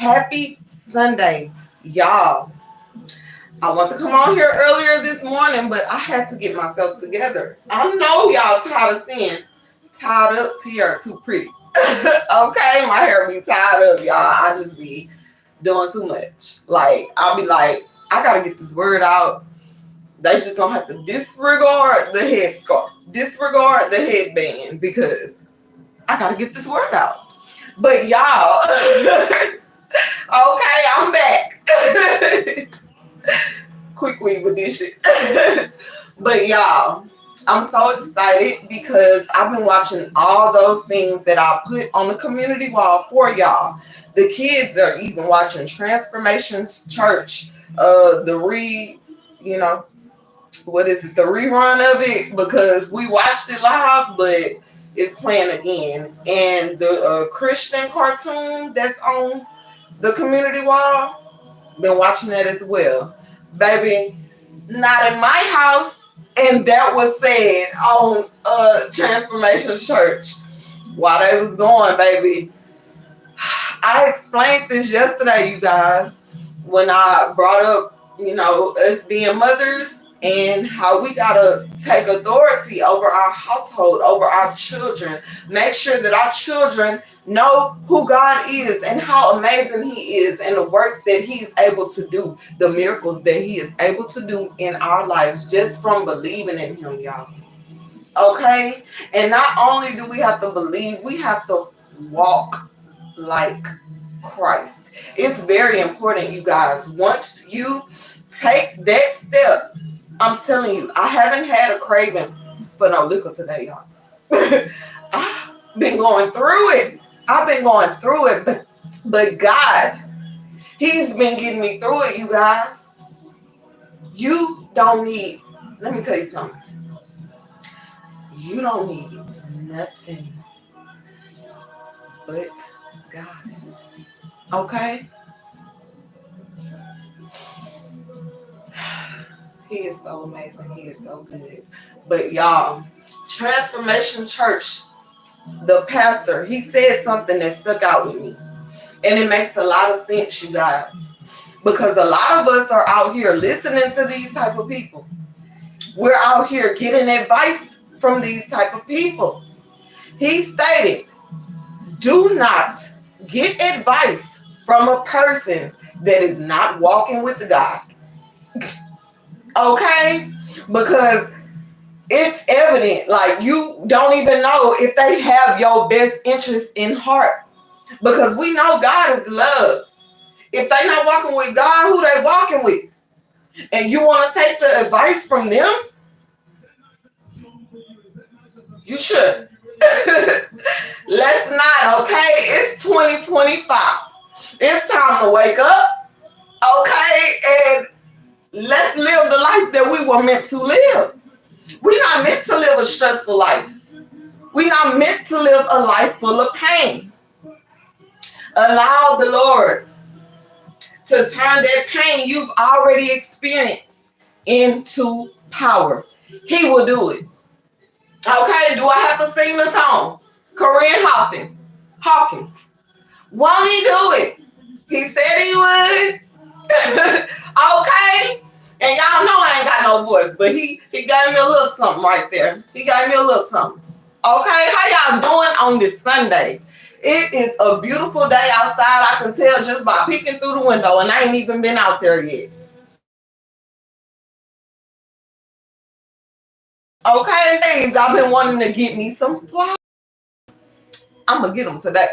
Happy Sunday, y'all. I want to come on here earlier this morning, but I had to get myself together. I know y'all tired of seeing tied up Tiara Too Pretty. Okay, my hair be tied up, y'all. I just be doing too much. Like, I'll be like, I gotta get this word out. They just gonna have to disregard the headscarf, disregard the headband, because I gotta get this word out. But y'all, okay, I'm back. Quick weed with this shit. But y'all, I'm so excited because I've been watching all those things that I put on the community wall for y'all. The kids are even watching Transformations Church, the rerun of it, because we watched it live, but it's playing again. And the Christian cartoon that's on the community wall, been watching that as well. Baby, not in my house. And that was said on Transformation Church while they was going, baby. I explained this yesterday, you guys, when I brought up, us being mothers and how we gotta take authority over our household, over our children. Make sure that our children know who God is and how amazing He is and the work that He's able to do, the miracles that He is able to do in our lives just from believing in Him, y'all. Okay? And not only do we have to believe, we have to walk like Christ. It's very important, you guys. Once you take that step, I'm telling you, I haven't had a craving for no liquor today, y'all. I've been going through it. But God, He's been getting me through it, you guys. You don't need, let me tell you something. You don't need nothing but God. Okay? He is so amazing. He is so good. But y'all, Transformation Church, the pastor, he said something that stuck out with me. And it makes a lot of sense, you guys. Because a lot of us are out here listening to these type of people. We're out here getting advice from these type of people. He stated, do not get advice from a person that is not walking with God. Okay? Because it's evident, like, you don't even know if they have your best interest in heart. Because we know God is love. If they not walking with God, who they walking with? And you want to take the advice from them? You should. Let's not, okay? It's 2025. It's time to wake up, okay? And let's live the life that we were meant to live. We're not meant to live a stressful life. We're not meant to live a life full of pain. Allow the Lord to turn that pain you've already experienced into power. He will do it. Okay, do I have to sing the song? Corinne Hawkins. Won't He do it? He said He would. Okay? And y'all know I ain't got no voice, but he gave me a little something right there. He gave me a little something. Okay? How y'all doing on this Sunday? It is a beautiful day outside. I can tell just by peeking through the window, and I ain't even been out there yet. Okay, days I've been wanting to get me some flowers. I'm gonna get them today.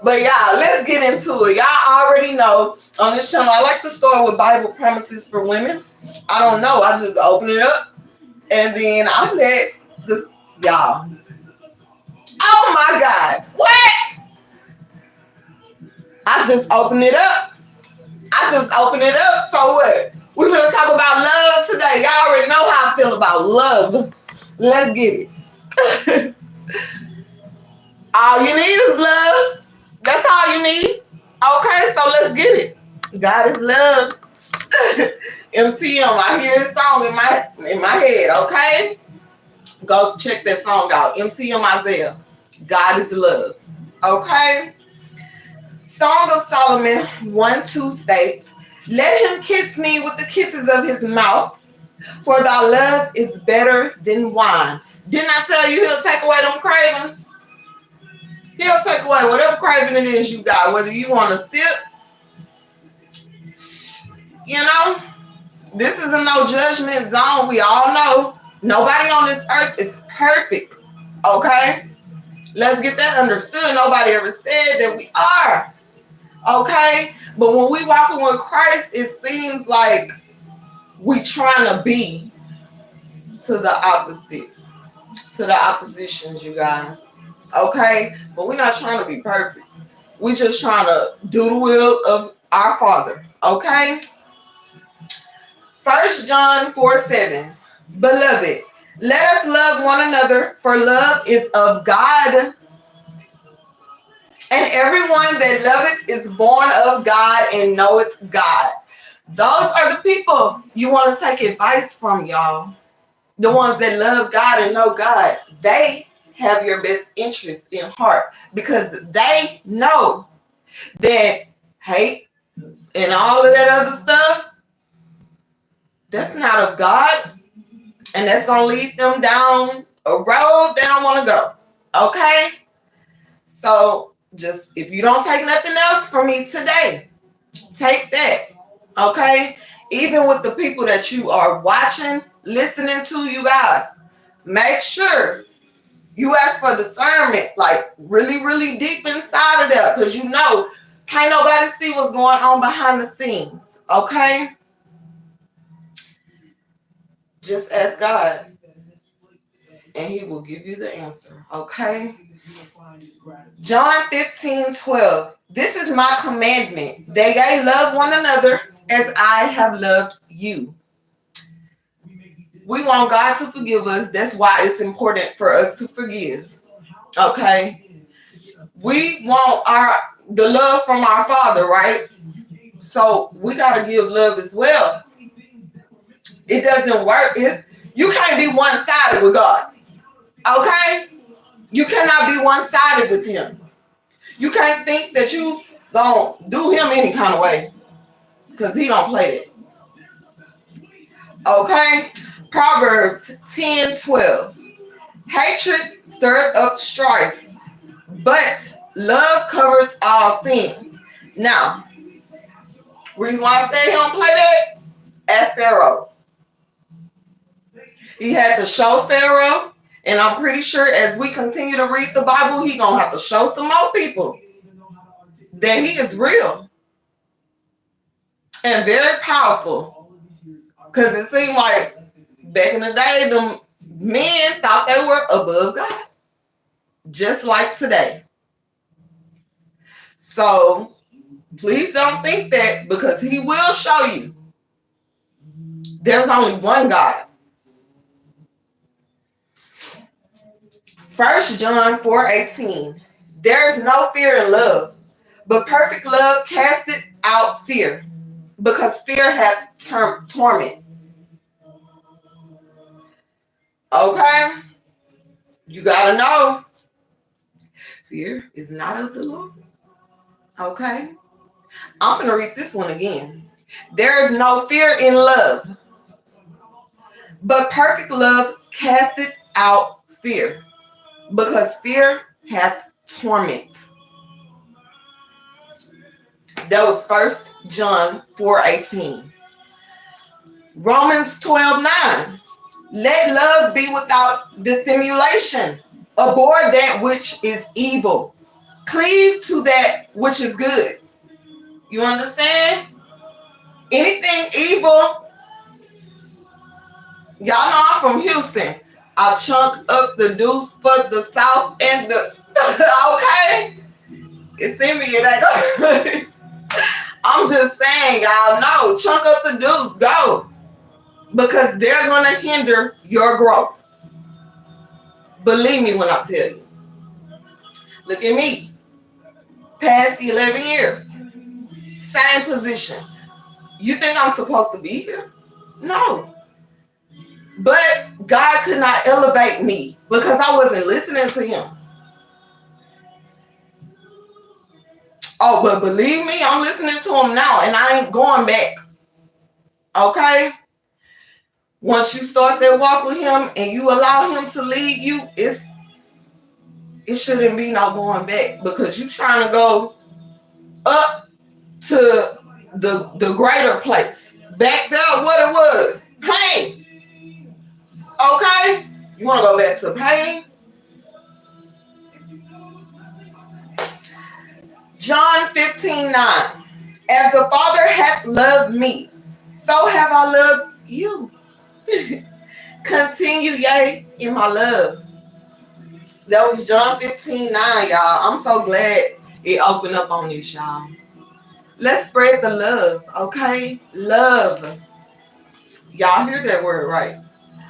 But y'all, let's get into it. Y'all already know on this channel, I like to start with Bible promises for women. I don't know. I just open it up and then I let this, y'all. Oh my God. What? I just open it up. So what? We're going to talk about love today. Y'all already know how I feel about love. Let's get it. All you need is love. That's all you need. Okay, so let's get it. God is love. MTM, I hear this song in my head, okay? Go check that song out. MTM Isaiah. God is love. Okay? Song of Solomon 1:2 states, let him kiss me with the kisses of his mouth, for thy love is better than wine. Didn't I tell you he'll take away them cravings? He'll take away whatever craving it is you got, whether you want to sip, you know, this is a no judgment zone. We all know nobody on this earth is perfect, okay? Let's get that understood. Nobody ever said that we are, okay? But when we walking with Christ, it seems like we trying to be to the opposite, to the oppositions, you guys, okay? But we're not trying to be perfect. We're just trying to do the will of our Father, okay? 1 John 4:7. Beloved, let us love one another, for love is of God, and everyone that loveth is born of God and knoweth God. Those are the people you want to take advice from, y'all. The ones that love God and know God. They have your best interest in heart because they know that hate and all of that other stuff, that's not of God, and that's going to lead them down a road they don't want to go, okay? So just, if you don't take nothing else from me today, take that, okay? Even with the people that you are watching, listening to, you guys, make sure you ask for discernment, like really, really deep inside of that, because you know, can't nobody see what's going on behind the scenes, okay? Just ask God, and he will give you the answer, okay? John 15:12. This is my commandment, that ye love one another as I have loved you. We want God to forgive us. That's why it's important for us to forgive, okay? We want the love from our Father, right? So we got to give love as well. It doesn't work. You can't be one-sided with God, okay? You cannot be one-sided with him. You can't think that you gonna do him any kind of way, because he don't play it, okay? Proverbs 10:12. Hatred stirreth up strife, but love covereth all sins. Now, reason why I say he don't play that, ask Pharaoh. He had to show Pharaoh, and I'm pretty sure as we continue to read the Bible, he gonna have to show some more people that he is real and very powerful. Because it seemed like back in the day, them men thought they were above God, just like today. So please don't think that, because he will show you there's only one God. 1 John 4:18. There is no fear in love, but perfect love casteth out fear, because fear hath torment. Okay? You gotta know, fear is not of the Lord. Okay? I'm gonna read this one again. There is no fear in love, but perfect love casteth out fear, because fear hath torment. That was 1 John 4:18. Romans 12:9. Let love be without dissimulation. Abhor that which is evil. Cleave to that which is good. You understand? Anything evil, y'all know I'm from Houston. I chunk up the deuce for the South and the okay? It's in me, it ain't. I'm just saying, y'all know, chunk up the deuce, go. Because they're gonna hinder your growth. Believe me when I tell you. Look at me. Past 11 years. Same position. You think I'm supposed to be here? No. But God could not elevate me because I wasn't listening to him. Oh, but believe me, I'm listening to him now and I ain't going back. Okay? Once you start that walk with him and you allow him to lead you, it shouldn't be no going back, because you trying to go up to the greater place. Back there, what it was, pain. Okay? You want to go back to pain? John 15:9. As the Father hath loved me, so have I loved you. Continue, yea, in my love. That was John 15:9, y'all. I'm so glad it opened up on this, y'all. Let's spread the love, okay? Love. Y'all hear that word right?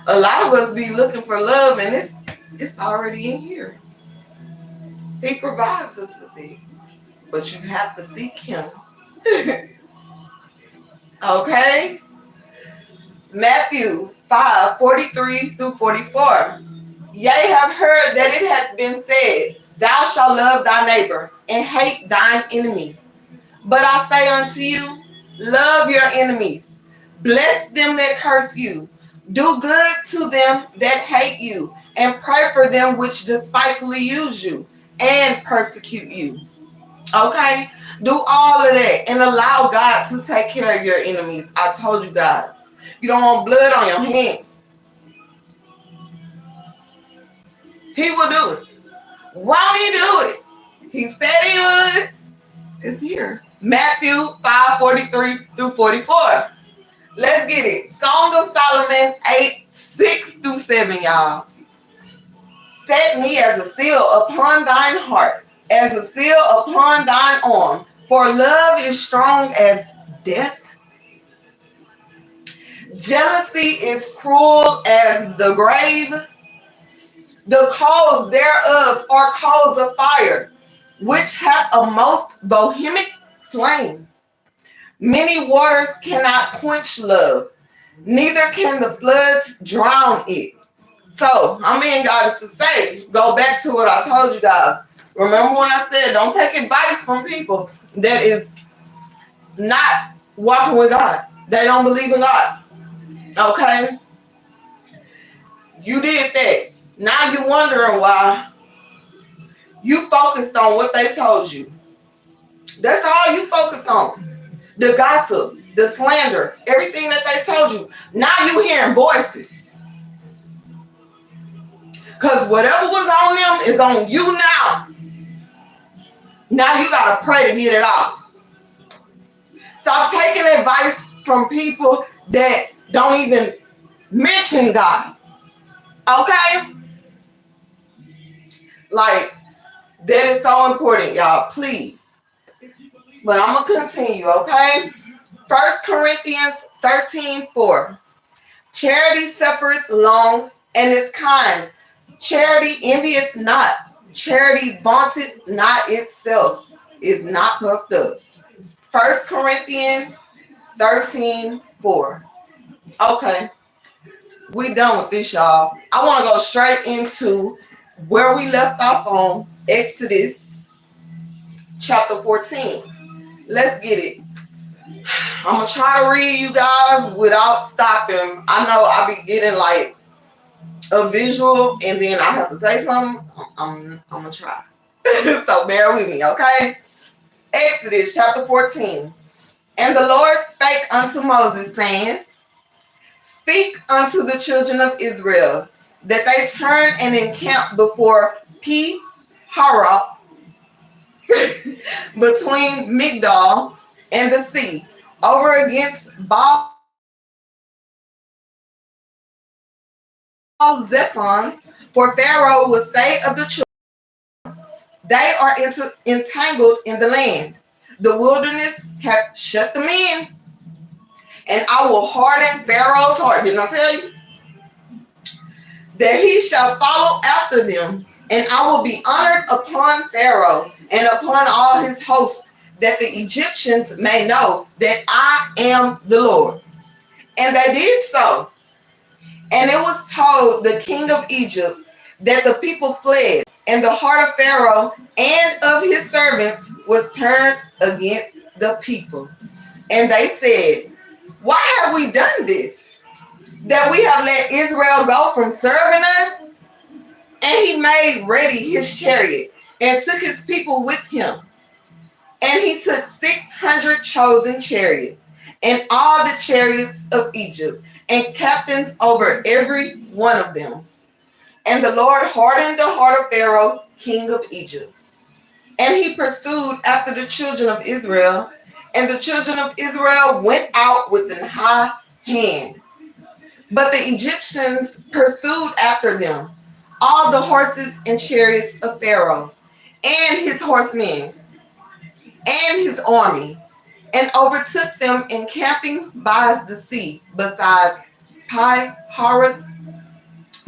A lot of us be looking for love, and it's already in here. He provides us with it, but you have to seek him. Okay? Matthew 5:43-44. Yea, have heard that it hath been said, thou shalt love thy neighbor and hate thine enemy. But I say unto you, love your enemies, bless them that curse you, do good to them that hate you, and pray for them which despitefully use you and persecute you. Okay? Do all of that and allow God to take care of your enemies. I told you guys. You don't want blood on your hands. He will do it. Won't he do it? He said he would. It's here. Matthew 5:43-44. Let's get it. Song of Solomon 8:6-7, y'all. Set me as a seal upon thine heart, as a seal upon thine arm, for love is strong as death. Jealousy is cruel as the grave. The coals thereof are coals of fire, which hath a most vehement flame. Many waters cannot quench love, neither can the floods drown it. So, I mean, God, to say, go back to what I told you guys. Remember when I said, don't take advice from people that is not walking with God. They don't believe in God. Okay? You did that. Now you're wondering why you focused on what they told you. That's all you focused on. The gossip, the slander, everything that they told you. Now you hearing voices. Because whatever was on them is on you now. Now you got to pray to get it off. Stop taking advice from people that don't even mention God. Okay? Like, that is so important, y'all. Please. But I'm going to continue, okay? 1 Corinthians 13:4. Charity suffereth long and is kind. Charity envieth not. Charity vaunteth not itself, is not puffed up. 1 Corinthians 13:4. Okay. We done with this, y'all. I want to go straight into where we left off on Exodus chapter 14. Let's get it. I'm going to try to read you guys without stopping. I know I be getting like a visual and then I have to say something. I'm going to try. So bear with me, okay? Exodus chapter 14. And the Lord spake unto Moses, saying, speak unto the children of Israel, that they turn and encamp before Pi-hahiroth, between Migdol and the sea, over against Baal-zephon, for Pharaoh will say of the children, they are entangled in the land. The wilderness hath shut them in, and I will harden Pharaoh's heart. Didn't I tell you? That he shall follow after them, and I will be honored upon Pharaoh and upon all his hosts, that the Egyptians may know that I am the Lord. And they did so. And it was told the king of Egypt that the people fled, And the heart of Pharaoh and of his servants was turned against the people. And they said, why have we done this? That we have let Israel go from serving us? And he made ready his chariot and took his people with him. And he took 600 chosen chariots and all the chariots of Egypt and captains over every one of them. And the Lord hardened the heart of Pharaoh, king of Egypt. And he pursued after the children of Israel. And the children of Israel went out with an high hand. But the Egyptians pursued after them, all the horses and chariots of Pharaoh, and his horsemen, and his army, and overtook them encamping by the sea, besides Pi Haroth,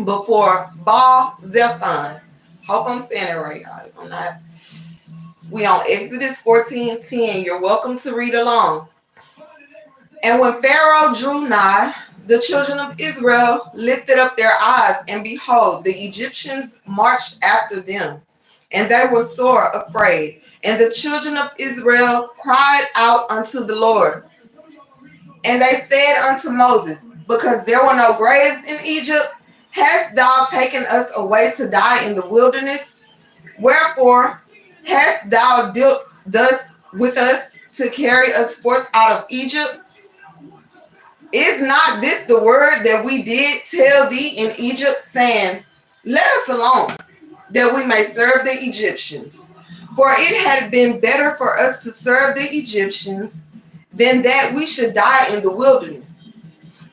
before Baal Zephon. Hope I'm saying it right, y'all. If I'm not, we on Exodus 14:10. You're welcome to read along. And when Pharaoh drew nigh, the children of Israel lifted up their eyes, and behold, the Egyptians marched after them, and they were sore afraid. And the children of Israel cried out unto the Lord. And they said unto Moses, because there were no graves in Egypt, hast thou taken us away to die in the wilderness? Wherefore hast thou dealt thus with us to carry us forth out of Egypt? Is not this the word that we did tell thee in Egypt, saying, let us alone, that we may serve the Egyptians? For it had been better for us to serve the Egyptians than that we should die in the wilderness.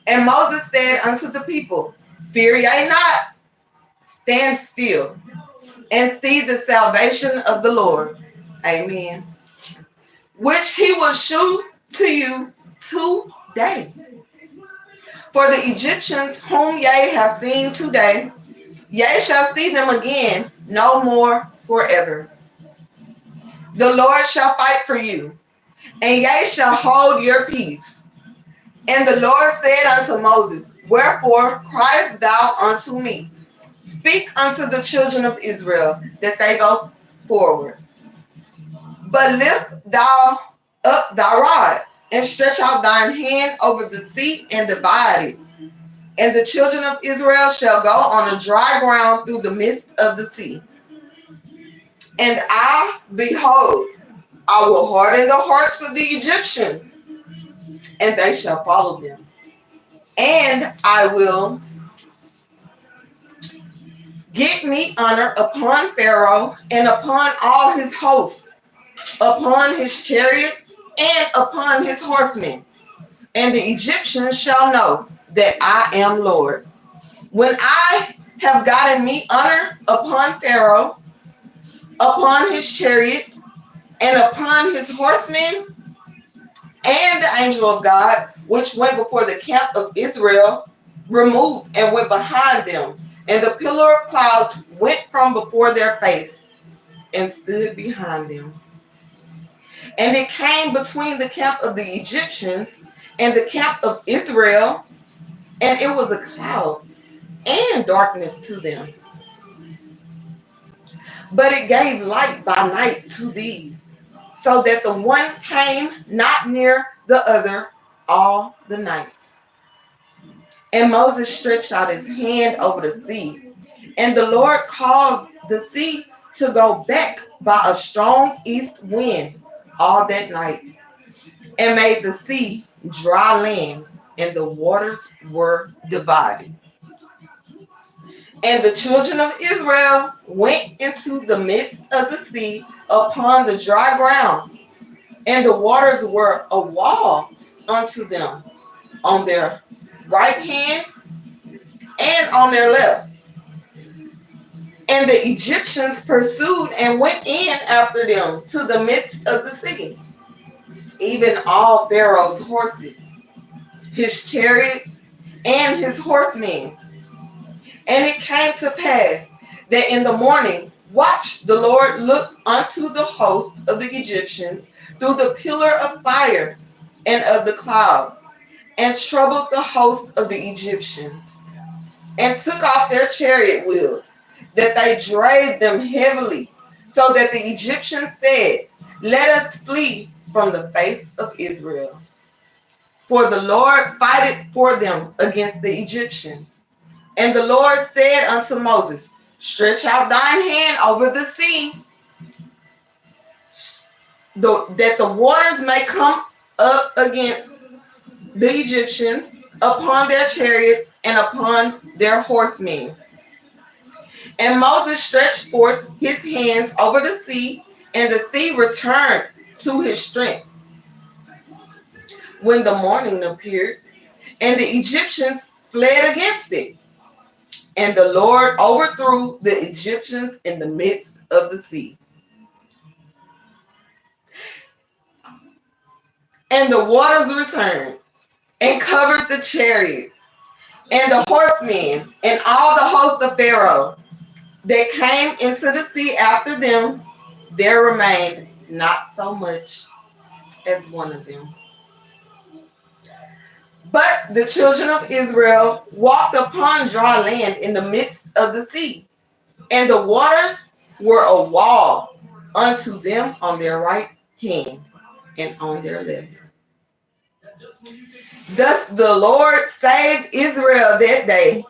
And Moses said unto the people, fear ye not, stand still, and see the salvation of the Lord. Amen. Which he will shew to you today. For the Egyptians whom ye have seen today, ye shall see them again no more forever. The Lord shall fight for you, and ye shall hold your peace. And the Lord said unto Moses, wherefore criest thou unto me? Speak unto the children of Israel, that they go forward. But lift thou up thy rod, and stretch out thine hand over the sea, and divide it. And the children of Israel shall go on a dry ground through the midst of the sea. And I, behold, I will harden the hearts of the Egyptians, and they shall follow them. And I will get me honor upon Pharaoh and upon all his hosts, upon his chariots and upon his horsemen. And the Egyptians shall know that I am Lord, when I have gotten me honor upon Pharaoh, upon his chariots, and upon his horsemen. And the angel of God, which went before the camp of Israel, removed and went behind them. And the pillar of clouds went from before their face and stood behind them. And it came between the camp of the Egyptians and the camp of Israel, and it was a cloud and darkness to them. But it gave light by night to these, so that the one came not near the other all the night. And Moses stretched out his hand over the sea, and the Lord caused the sea to go back by a strong east wind all that night, and made the sea dry land, and the waters were divided. And the children of Israel went into the midst of the sea upon the dry ground, and the waters were a wall unto them on their right hand and on their left. And the Egyptians pursued and went in after them to the midst of the sea, even all Pharaoh's horses, his chariots, and his horsemen. And it came to pass that in the morning watch the Lord looked unto the host of the Egyptians through the pillar of fire and of the cloud, and troubled the host of the Egyptians, and took off their chariot wheels, that they drave them heavily, so that the Egyptians said, "Let us flee from the face of Israel. For the Lord fighteth for them against the Egyptians." And the Lord said unto Moses, "Stretch out thine hand over the sea, that the waters may come up against the Egyptians upon their chariots and upon their horsemen." And Moses stretched forth his hands over the sea, and the sea returned to his strength when the morning appeared, and the Egyptians fled against it. And the Lord overthrew the Egyptians in the midst of the sea. And the waters returned and covered the chariots and the horsemen and all the host of Pharaoh that came into the sea after them. There remained not so much as one of them. But the children of Israel walked upon dry land in the midst of the sea, and the waters were a wall unto them on their right hand and on their left. Thus the Lord saved Israel that day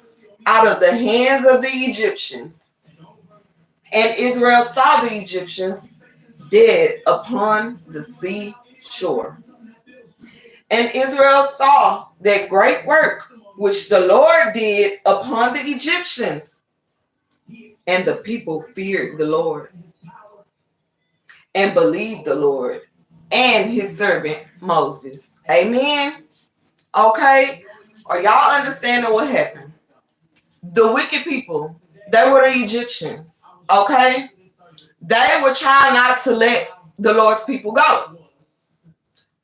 out of the hands of the Egyptians. And Israel saw the Egyptians dead upon the sea shore. And Israel saw that great work which the Lord did upon the Egyptians. And the people feared the Lord and believed the Lord and his servant Moses. Amen. Okay. Are y'all understanding what happened? The wicked people, they were the Egyptians. Okay. They were trying not to let the Lord's people go.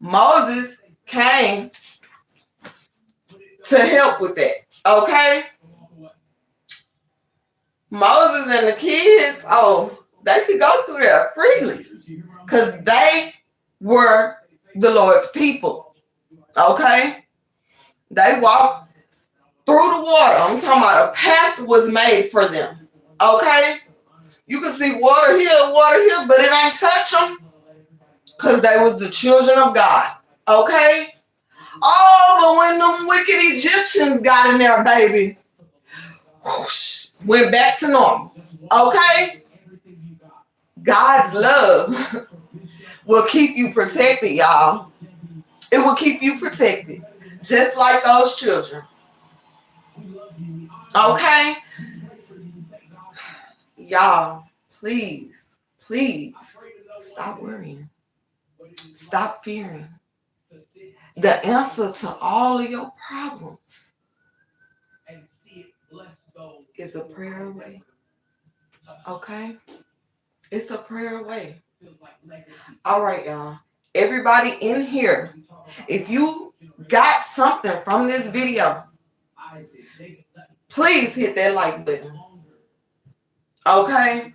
Moses came to help with that. Okay. Moses and the kids, they could go through there freely because they were the Lord's people. Okay. They walked through the water. I'm talking about a path was made for them. Okay. You can see water here, but it ain't touch them because they was the children of God. Okay. Oh, but when them wicked Egyptians got in there, baby, whoosh, went back to normal. Okay. God's love will keep you protected, y'all. It will keep you protected, just like those children. Okay. Y'all, please stop worrying. Stop fearing. The answer to all of your problems is a prayer away. Okay? It's a prayer away. All right, y'all. Everybody in here, if you got something from this video, please hit that like button. Okay?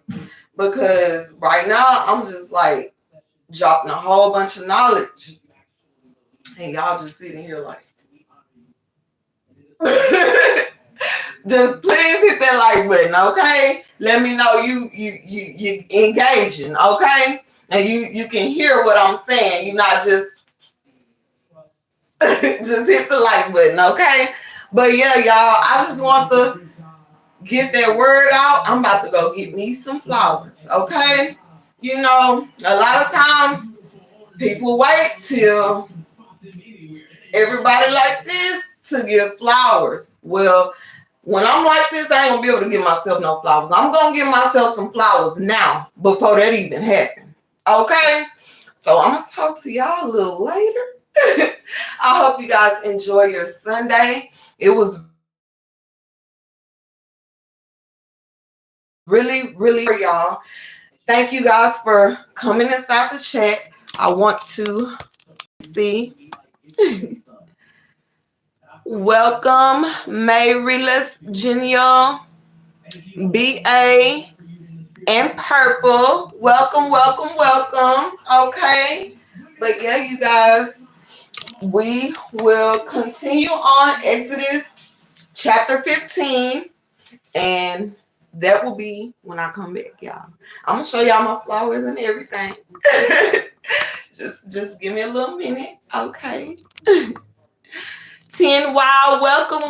Because right now, I'm just like dropping a whole bunch of knowledge. And y'all just sitting here like, just please hit that like button, okay? Let me know you engaging, okay? And you can hear what I'm saying. You're not just just hit the like button, okay? But yeah, y'all, I just want to get that word out. I'm about to go get me some flowers, okay? You know, a lot of times people wait till everybody like this to give flowers. Well, when I'm like this, I ain't gonna be able to give myself no flowers. I'm gonna give myself some flowers now before that even happened. Okay? So I'm gonna talk to y'all a little later. I hope you guys enjoy your Sunday. It was really for y'all. Thank you guys for coming inside the chat. I want to see. Welcome, Marylis Junior, BA, and Purple. Welcome. Okay. But yeah, you guys, we will continue on Exodus chapter 15. And that will be when I come back, y'all. I'm gonna show y'all my flowers and everything. just give me a little minute, okay? 10 Wow, welcome.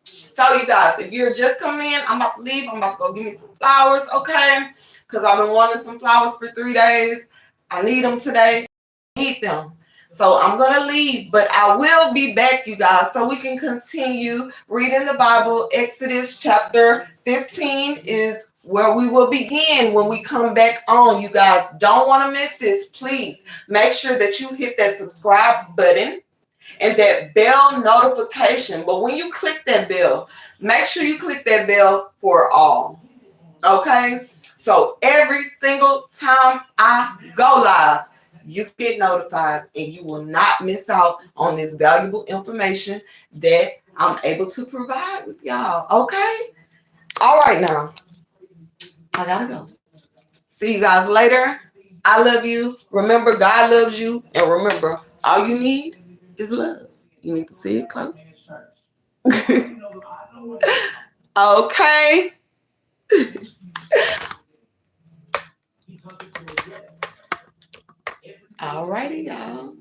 So you guys, if you're just coming in, I'm about to leave. I'm about to go give me some flowers, okay? Because I've been wanting some flowers for 3 days. I need them today. I need them. So I'm going to leave, but I will be back, you guys, so we can continue reading the Bible. Exodus chapter 15 is where we will begin when we come back on. You guys don't want to miss this. Please make sure that you hit that subscribe button and that bell notification. But when you click that bell, make sure you click that bell for all. Okay? So every single time I go live, you get notified and you will not miss out on this valuable information that I'm able to provide with y'all. Okay? All right, now. I gotta go. See you guys later. I love you. Remember, God loves you. And remember, all you need is love. You need to see it close. Okay. Alrighty, y'all.